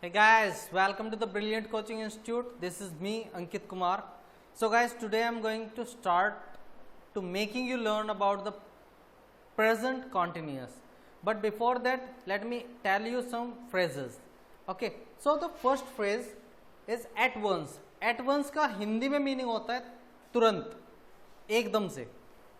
Hey guys, welcome to the Brilliant Coaching Institute. This is me, Ankit Kumar. So guys, today I'm going to start to making you learn about the present continuous. But before that, let me tell you some phrases. Okay, so the first phrase is at once. At once का हिंदी में meaning होता है तुरंत, एकदम से.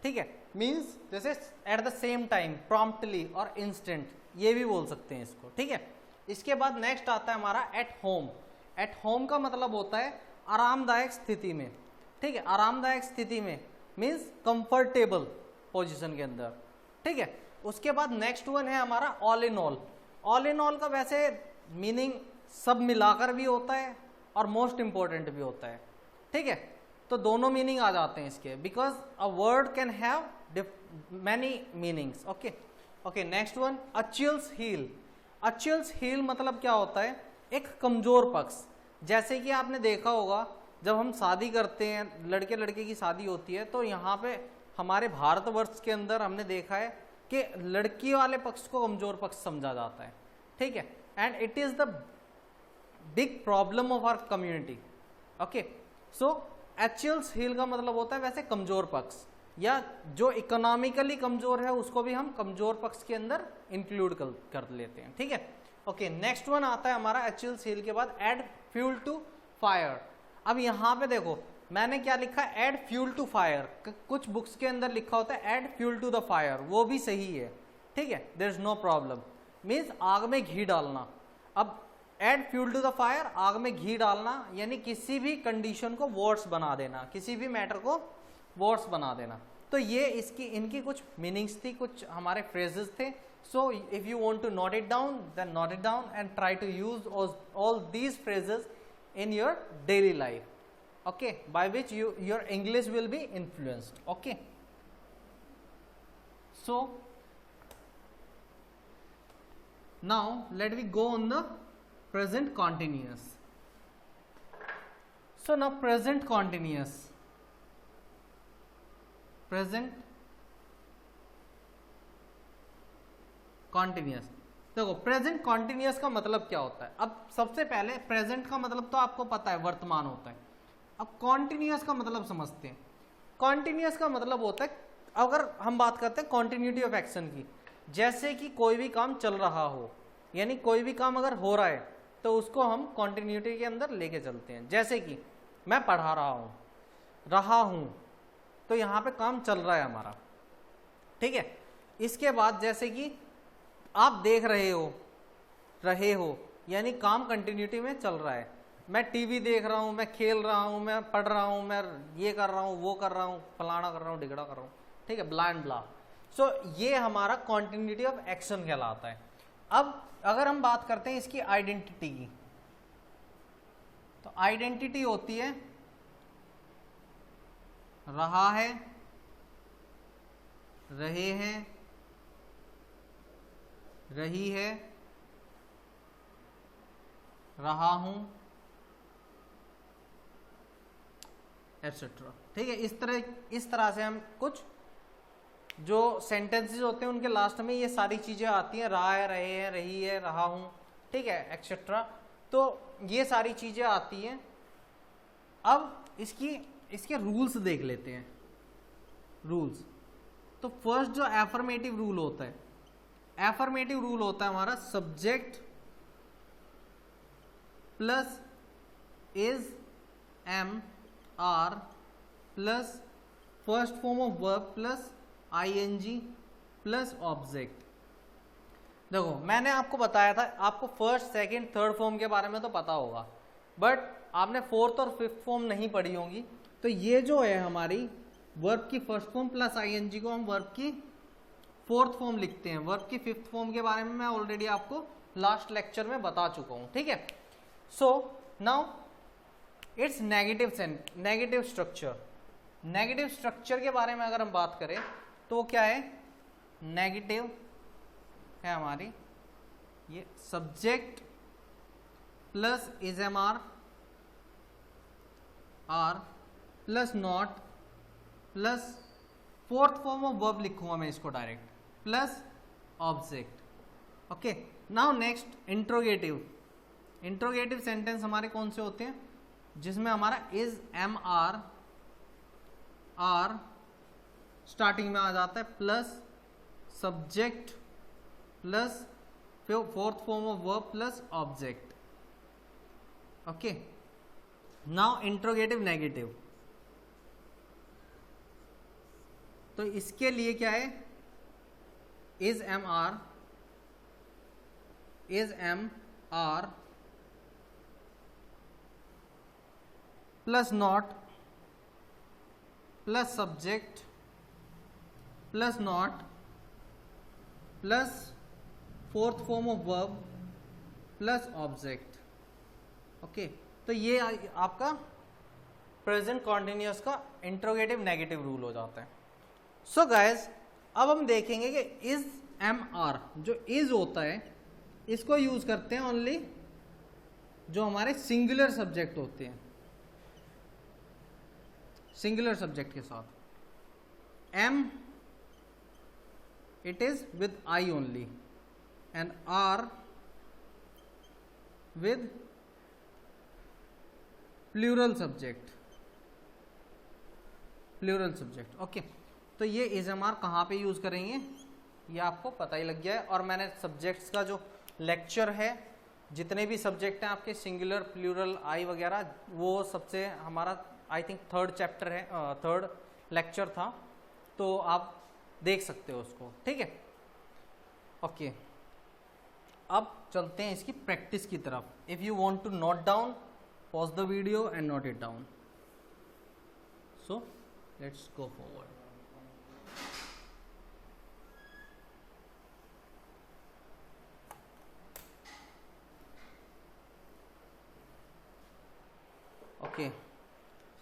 ठीक है, means जैसे at the same time, promptly और इंस्टेंट, ये भी बोल सकते हैं इसको. ठीक है, इसके बाद नेक्स्ट आता है हमारा एट होम. एट होम का मतलब होता है आरामदायक स्थिति में. ठीक है, आरामदायक स्थिति में मीन्स कंफर्टेबल पोजीशन के अंदर. ठीक है, उसके बाद नेक्स्ट वन है हमारा all in all. All in all का वैसे मीनिंग सब मिलाकर भी होता है और मोस्ट इंपॉर्टेंट भी होता है. ठीक है, तो दोनों मीनिंग आ जाते हैं इसके, because a word can have many meanings. Okay okay, next one Achilles heel. Achilles heel मतलब क्या होता है, एक कमजोर पक्ष. जैसे कि आपने देखा होगा जब हम शादी करते हैं, लड़के लड़के की शादी होती है, तो यहाँ पे हमारे भारतवर्ष के अंदर हमने देखा है कि लड़की वाले पक्ष को कमजोर पक्ष समझा जाता है. ठीक है, and it is the big problem of our community. Okay, so Achilles heel का मतलब होता है वैसे कमजोर पक्ष, या जो इकोनॉमिकली कमजोर है उसको भी हम कमजोर पक्ष के अंदर इंक्लूड कर लेते हैं. ठीक है, ओके, नेक्स्ट वन आता है हमारा अचिल्स हील के बाद एड फ्यूल टू फायर. अब यहाँ पे देखो मैंने क्या लिखा है, एड फ्यूल टू फायर. कुछ बुक्स के अंदर लिखा होता है add fuel to the fire, वो भी सही है. ठीक है, there is no problem, means आग में घी डालना. अब add fuel to the fire, आग में घी डालना यानी किसी भी कंडीशन को वर्स बना देना, किसी भी मैटर को वर्ड्स बना देना. तो ये इनकी कुछ मीनिंग्स थी, कुछ हमारे फ्रेजेस थे. So if you want to note it down, then note it down and try to use all these phrases in your daily life. Okay, by which your English will be influenced. Okay, so now let we go on the present continuous. So now present continuous, present continuous. देखो present continuous का मतलब क्या होता है. अब सबसे पहले present का मतलब तो आपको पता है, वर्तमान होता है. अब कॉन्टिन्यूअस का मतलब समझते हैं. कॉन्टिन्यूअस का मतलब होता है, अगर हम बात करते हैं कॉन्टिन्यूटी ऑफ एक्शन की, जैसे कि कोई भी काम चल रहा हो, यानी कोई भी काम अगर हो रहा है तो उसको हम कॉन्टिन्यूटी के अंदर लेके चलते हैं. जैसे कि मैं पढ़ा रहा हूं, तो यहाँ पे काम चल रहा है हमारा. ठीक है, इसके बाद जैसे कि आप देख रहे हो यानी काम कंटिन्यूटी में चल रहा है. मैं टीवी देख रहा हूँ, मैं खेल रहा हूँ, मैं पढ़ रहा हूँ, मैं ये कर रहा हूँ, वो कर रहा हूँ, फलाना कर रहा हूँ, ढिगड़ा कर रहा हूँ. ठीक है, ब्ला एंड ब्ला. सो ये हमारा कॉन्टिन्यूटी ऑफ एक्शन कहलाता है. अब अगर हम बात करते हैं इसकी आइडेंटिटी की, तो आइडेंटिटी होती है रहा है, रहे हैं, रही है, रहा हूं, एटसेट्रा. ठीक है, इस तरह से हम कुछ जो सेंटेंसेस होते हैं उनके लास्ट में ये सारी चीजें आती हैं, रहा है, रहे हैं, रही है, रहा हूं. ठीक है, एक्सेट्रा. तो ये सारी चीजें आती हैं. अब इसके रूल्स देख लेते हैं. रूल्स, तो फर्स्ट जो एफर्मेटिव रूल होता है, एफर्मेटिव रूल होता है हमारा subject plus is, am, are plus first form of verb plus ING plus object. देखो मैंने आपको बताया था, आपको फर्स्ट, सेकंड, थर्ड फॉर्म के बारे में तो पता होगा, बट आपने फोर्थ और फिफ्थ फॉर्म नहीं पढ़ी होंगी. तो ये जो है हमारी वर्ब की फर्स्ट फॉर्म प्लस आईएनजी को हम वर्ब की फोर्थ फॉर्म लिखते हैं. वर्ब की फिफ्थ फॉर्म के बारे में मैं ऑलरेडी आपको लास्ट लेक्चर में बता चुका हूं. ठीक है, सो now it's negative structure. Negative structure के बारे में अगर हम बात करें तो क्या है, नेगेटिव है हमारी ये subject plus is am are plus not plus fourth form of verb लिखूंगा मैं इसको direct, plus object. Okay, now next interrogative. Interrogative sentence हमारे कौन से होते हैं जिसमें हमारा इज एम आर स्टार्टिंग में आ जाता है plus subject plus fourth form of verb plus object. Okay, now interrogative negative. तो इसके लिए क्या है, is am are plus not plus subject plus not plus fourth form of verb plus object. Okay, तो ये आपका प्रेजेंट कॉन्टिन्यूअस का interrogative negative rule हो जाता है. सो गाइज, अब हम देखेंगे कि इज एम आर जो इज होता है इसको यूज करते हैं ओनली जो हमारे सिंगुलर सब्जेक्ट होते हैं, सिंगुलर सब्जेक्ट के साथ. Am it is with I only and are with plural subject. Okay, तो ये इज एम आर कहाँ पे यूज करेंगे ये आपको पता ही लग गया है. और मैंने सब्जेक्ट्स का जो लेक्चर है, जितने भी सब्जेक्ट हैं आपके सिंगुलर प्लूरल आई वगैरह, वो सबसे हमारा आई थिंक थर्ड चैप्टर है, थर्ड लेक्चर था, तो आप देख सकते हो उसको. ठीक है, ओके. अब चलते हैं इसकी प्रैक्टिस की तरफ. If you want to note down, pause the video and note it down. So let's go forward. Okay,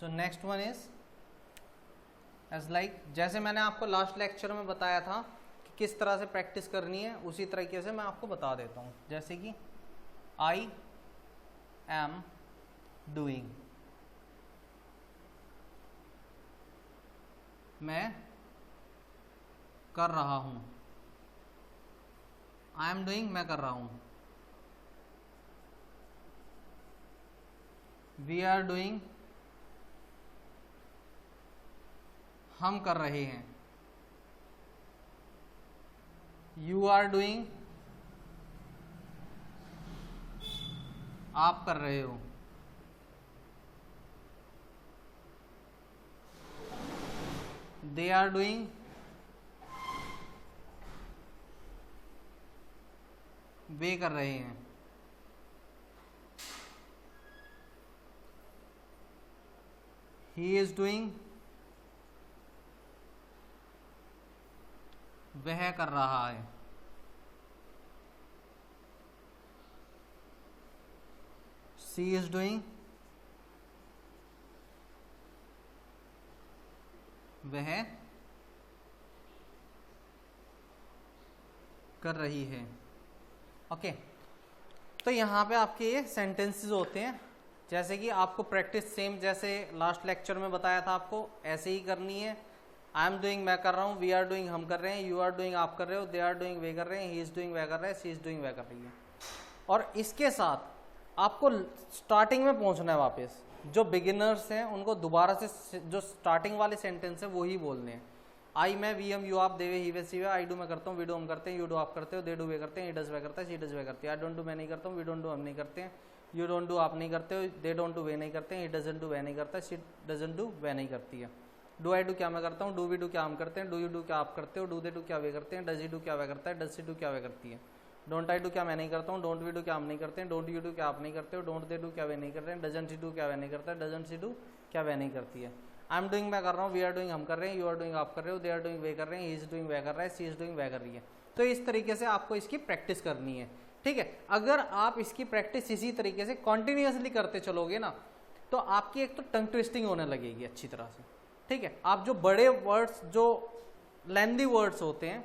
so next one is as like, जैसे मैंने आपको लास्ट लेक्चर में बताया था कि किस तरह से प्रैक्टिस करनी है, उसी तरीके से मैं आपको बता देता हूँ. जैसे कि आई एम डूइंग, मैं कर रहा हूँ. आई एम डूइंग, मैं कर रहा हूँ. वी आर डूइंग, हम कर रहे हैं. यू आर डूइंग, आप कर रहे हो. दे आर डूइंग, वे कर रहे हैं. He is doing, वह कर रहा है. She is doing, वह कर रही है. ओके, तो यहाँ पे आपके ये सेंटेंसेस होते हैं. जैसे कि आपको प्रैक्टिस सेम जैसे लास्ट लेक्चर में बताया था आपको ऐसे ही करनी है. आई एम डूइंग, मैं कर रहा हूँ. वी आर डूइंग, हम कर रहे हैं. यू आर डूइंग, आप कर रहे हो. दे आर डूइंग, वे कर रहे हैं. ही इज डूइंग, वह कर रहा है. सी इज डूइंग, वह कर रही है. और इसके साथ आपको स्टार्टिंग में पहुंचना है वापस. जो बिगिनर्स हैं उनको दोबारा से जो स्टार्टिंग वाले सेंटेंस है वही बोलने हैं. आई, मैं, वी, हम, यू, आप, दे, वे, ही, वे, सी, वे. आई डू, मैं करता हूँ. वी डू, हम करते हैं. यू डू, आप करते हो. दे डू, वे करते हैं. ही डज, वह करता है. शी डज, वह करती है. आई डोंट डू, मैं नहीं करता हूँ. वी डोंट डू, हम नहीं करते हैं. यू डोंट डू, आप नहीं करते हो. दे डोंट डू, वे नहीं करते हैं. ही डजंट डू, वह नहीं करता. शी डजंट डू, वह नहीं करती है. डू आई डू, क्या मैं करता हूँ. डू वी डू, क्या हम करते हैं. डू यू डू, क्या आप करते हो. डू दे डू, क्या वे करते हैं. डज ही डू, क्या वह करता है. डज सी डू, क्या वह करती है. डोंट आई डू, क्या मैं नहीं करता हूँ. डोंट वी डू, क्या हम नहीं करते हैं. डोंट यू डू, क्या आप नहीं करते हो. डोंट दे डू, क्या वे नहीं करते हैं. डजंट सी डू, क्या वह नहीं करता है. डजंट सी डू, क्या वह नहीं करती है. आई एम डूइंग, मैं कर रहा हूँ. वी आर डूइंग, हम कर रहे हैं. यू आर डूइंग, आप कर रहे हो. दे आर डूइंग, वे कर रहे हैं. ही इज डूइंग, वह कर रहा है. सी इज डूइंग, वह कर रही है. तो इस तरीके से आपको इसकी प्रैक्टिस करनी है. ठीक है, अगर आप इसकी प्रैक्टिस इसी तरीके से कॉन्टिन्यूसली करते चलोगे ना तो आपकी एक तो टंग ट्विस्टिंग होने लगेगी अच्छी तरह से. ठीक है, आप जो बड़े वर्ड्स, जो लेंदी वर्ड्स होते हैं,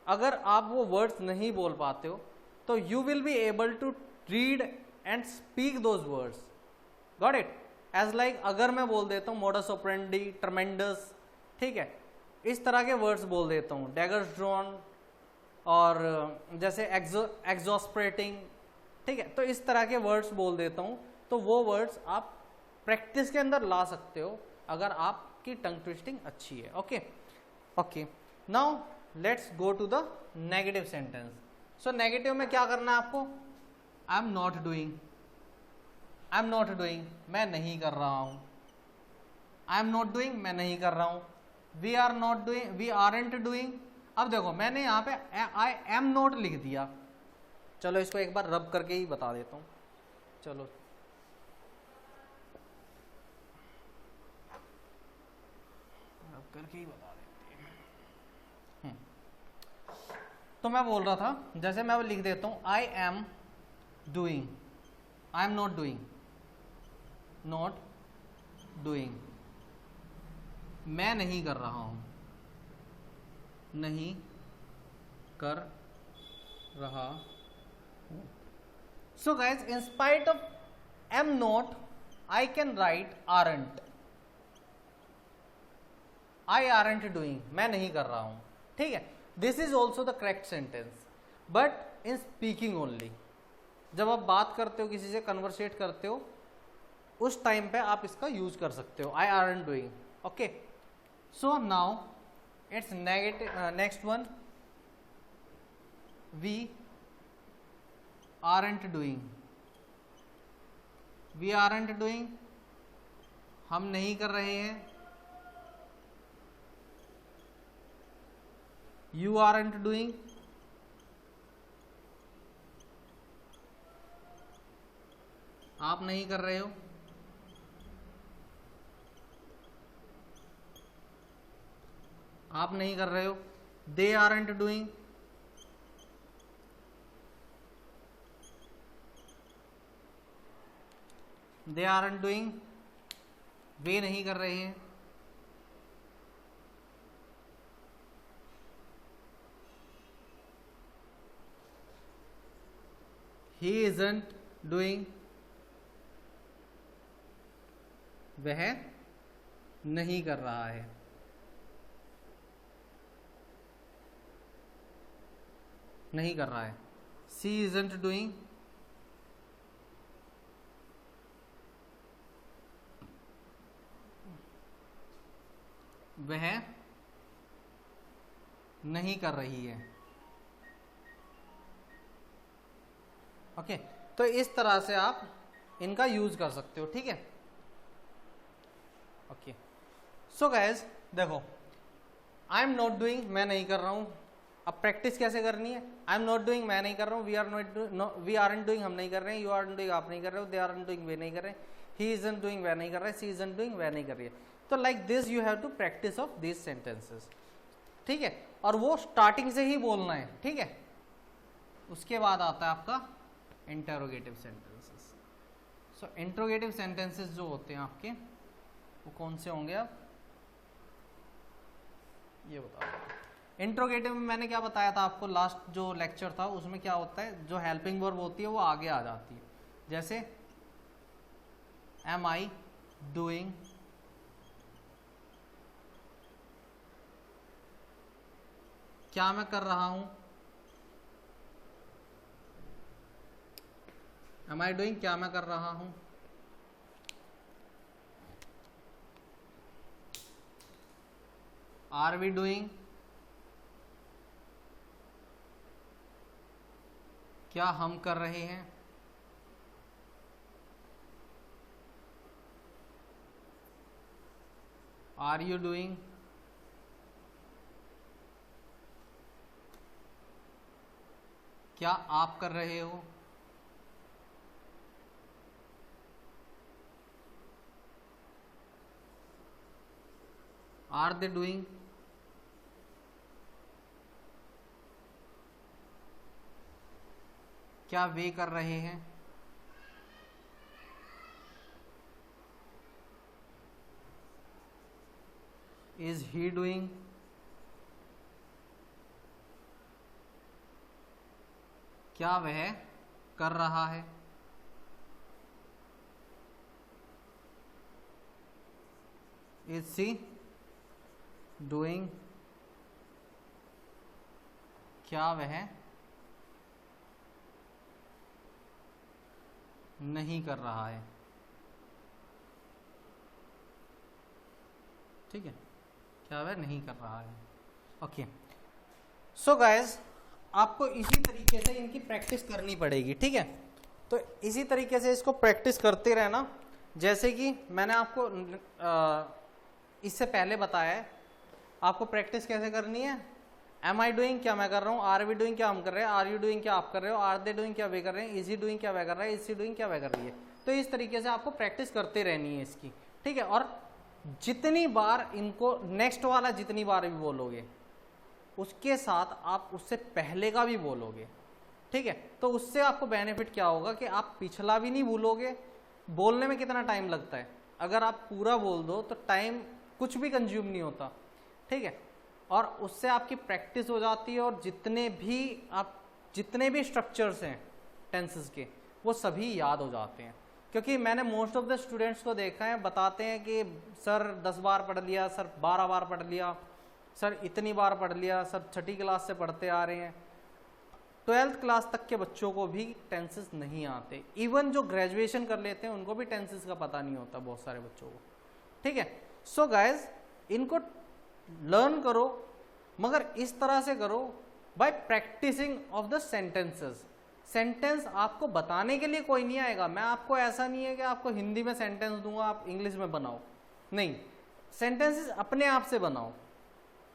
अगर आप वो वर्ड्स नहीं बोल पाते हो तो you will be able to read and speak those words. Got it? As like अगर मैं बोल देता हूँ मोडस ऑपरेंडी, ट्रमेंडस, ठीक है, इस तरह के वर्ड्स बोल देता हूँ. डैगर्स ड्रॉन, और जैसे एग्जॉस्परेटिंग, ठीक है, तो इस तरह के वर्ड्स बोल देता हूं, तो वो वर्ड्स आप प्रैक्टिस के अंदर ला सकते हो अगर आपकी टंग ट्विस्टिंग अच्छी है। Okay okay, now let's go to the negative sentence. So negative में क्या करना है आपको? I am not doing, I am not doing, मैं नहीं कर रहा हूं। आई एम नॉट डूइंग, मैं नहीं कर रहा हूं। We are not doing, we aren't doing. अब देखो मैंने यहाँ पे आई एम नॉट लिख दिया, चलो इसको एक बार रब करके ही बता देता हूं। चलो रब करके ही बता देते हैं। तो मैं बोल रहा था, जैसे मैं लिख देता हूं I am doing, I am not doing, not doing, मैं नहीं कर रहा हूं, नहीं कर रहा हूं। So guys, in spite of am not I can write aren't, I aren't doing, मैं नहीं कर रहा हूं। ठीक है, this is also the correct sentence, but in speaking only. जब आप बात करते हो, किसी से कन्वर्सेट करते हो, उस टाइम पे आप इसका यूज कर सकते हो, I aren't doing. Okay, so now it's negative, next one, we aren't doing, we aren't doing, हम नहीं कर रहे हैं। यू आरंट डूइंग, आप नहीं कर रहे हो। आप नहीं कर रहे हो। They aren't doing, they aren't doing, वे नहीं कर रहे हैं। ही इजंट डूइंग, वह नहीं कर रहा है। नहीं कर रहा है। सी इजंट डूइंग, वह नहीं कर रही है। ओके, तो इस तरह से आप इनका यूज कर सकते हो। ठीक है, ओके। सो गाइज देखो, आई एम नॉट डूइंग, मैं नहीं कर रहा हूं। अब प्रैक्टिस कैसे करनी है? आई एम नॉट डूइंग, मैं नहीं कर रहा हूँ। We are not, we aren't doing, हम नहीं कर रहे हैं। यू आर डूइंग, आप नहीं कर रहे हो। दे आरंट डूइंग, वे नहीं कर रहे हैं। ही इजंट डूइंग, वह नहीं कर रहा है। सी इजंट डूइंग, वह नहीं कर रही है। तो like this you have to practice of this sentences. ठीक है, और वो स्टार्टिंग से ही बोलना है। ठीक है, उसके बाद आता है आपका इंटरोगेटिव सेंटेंसेस। सो इंटरोगेटिव सेंटेंसेस जो होते हैं आपके, वो कौन से होंगे? आप ये बताओ। इंट्रोगेटिव में मैंने क्या बताया था आपको, लास्ट जो लेक्चर था उसमें क्या होता है, जो हेल्पिंग वर्ब होती है वो आगे आ जाती है। जैसे एम आई डूइंग, क्या मैं कर रहा हूं। एम आई डूइंग, क्या मैं कर रहा हूं। आर वी डूइंग, क्या हम कर रहे हैं। आर यू डूइंग, क्या आप कर रहे हो। आर दे डूइंग, क्या वे कर रहे हैं। इज ही डूइंग, क्या वह कर रहा है। इज सी डूइंग, क्या वह नहीं कर रहा है, ठीक है, क्या वह नहीं कर रहा है। ओके, सो गाइस आपको इसी तरीके से इनकी प्रैक्टिस करनी पड़ेगी, ठीक है। तो इसी तरीके से इसको प्रैक्टिस करते रहना, जैसे कि मैंने आपको इससे पहले बताया है आपको प्रैक्टिस कैसे करनी है। एम आई डूइंग, क्या मैं कर रहा हूँ, आर वी डूइंग, क्या हम कर रहे हैं, आर यू डूइंग, क्या आप कर रहे हो, आर दे डूइंग, क्या वे कर रहे हैं, इज ही डूइंग, क्या वह कर रहा है, इज ही डूइंग, क्या वह कर रही है। तो इस तरीके से आपको प्रैक्टिस करते रहनी है इसकी, ठीक है। और जितनी बार इनको नेक्स्ट वाला जितनी बार भी बोलोगे उसके साथ आप उससे पहले का भी बोलोगे, ठीक है। तो उससे आपको बेनिफिट क्या होगा कि आप पिछला भी नहीं भूलोगे। बोलने में कितना टाइम लगता है, अगर आप पूरा बोल दो तो टाइम कुछ भी कंज्यूम नहीं होता, ठीक है। और उससे आपकी प्रैक्टिस हो जाती है, और जितने भी स्ट्रक्चर्स हैं टेंसेस के वो सभी याद हो जाते हैं। क्योंकि मैंने मोस्ट ऑफ द स्टूडेंट्स को देखा है, बताते हैं कि सर 10 बार पढ़ लिया, सर 12 बार पढ़ लिया, सर इतनी बार पढ़ लिया, सर छठी क्लास से पढ़ते आ रहे हैं। 12th क्लास तक के बच्चों को भी टेंसेस नहीं आते, इवन जो ग्रेजुएशन कर लेते हैं उनको भी टेंसेस का पता नहीं होता बहुत सारे बच्चों को, ठीक है। सो गाइज इनको लर्न करो, मगर इस तरह से करो by practicing of the sentences. Sentence आपको बताने के लिए कोई नहीं आएगा, मैं आपको ऐसा नहीं है कि आपको हिंदी में सेंटेंस दूंगा आप इंग्लिश में बनाओ, नहीं, सेंटेंसेस अपने आप से बनाओ,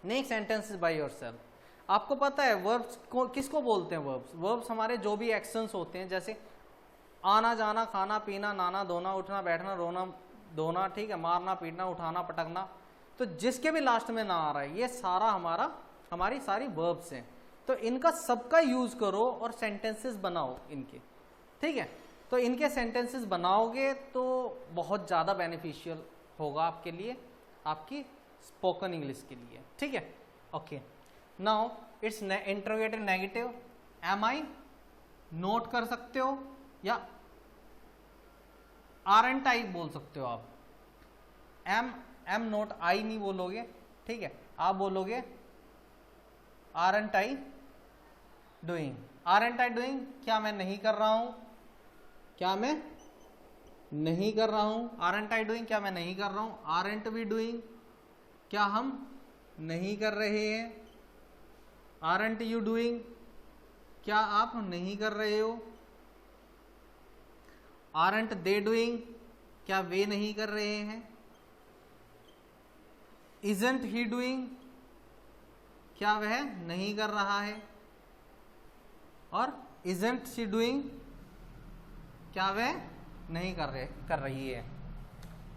नहीं सेंटेंसेस बाय योरसेल्फ। आपको पता है वर्ब्स को किसको बोलते हैं, वर्ब्स हमारे जो भी एक्शंस होते हैं, जैसे आना जाना, खाना पीना, नाना धोना, उठना बैठना, रोना धोना, ठीक है, मारना पीटना, उठाना पटकना, तो जिसके भी लास्ट में ना आ रहा है ये सारा हमारी सारी वर्ब्स हैं। तो इनका सबका यूज करो और सेंटेंसेस बनाओ इनके, ठीक है। तो इनके सेंटेंसेस बनाओगे तो बहुत ज़्यादा बेनिफिशियल होगा आपके लिए, आपकी स्पोकन इंग्लिश के लिए, ठीक है। Okay, now it's interrogative negative, am I not कर सकते हो या आर एंड आई बोल सकते हो आप। एम नोट आई नहीं बोलोगे, ठीक है, आप बोलोगे are and I doing. Are and I doing, क्या मैं नहीं कर रहा हूं, क्या मैं नहीं कर रहा हूं। आर एंड आई डूइंग, क्या मैं नहीं कर रहा हूं। आर एंट वी डूइंग, क्या हम नहीं कर रहे हैं। आर एंट यू डूइंग, क्या आप नहीं कर रहे हो। आर एंट दे डूइंग, क्या वे नहीं कर रहे हैं। इजंट ही डूइंग, क्या वह नहीं कर रहा है। और इजंट शी डूइंग, क्या वह नहीं कर रही है।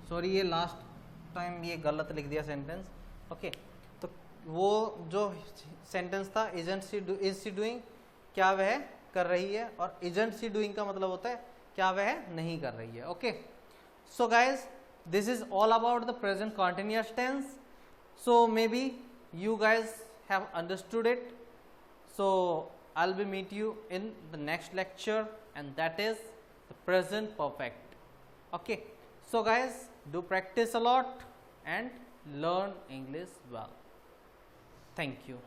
सॉरी, ये लास्ट टाइम ये गलत लिख दिया सेंटेंस, ओके। तो वो जो सेंटेंस था इज शी डूइंग, क्या वह कर रही है, और इजंट शी डूइंग का मतलब होता है क्या वह नहीं कर रही है, okay. So guys this is all about the present continuous tense. So maybe you guys have understood it. So I'll be meet you in the next lecture, and that is the present perfect, okay. So guys, do practice a lot and learn English well. Thank you.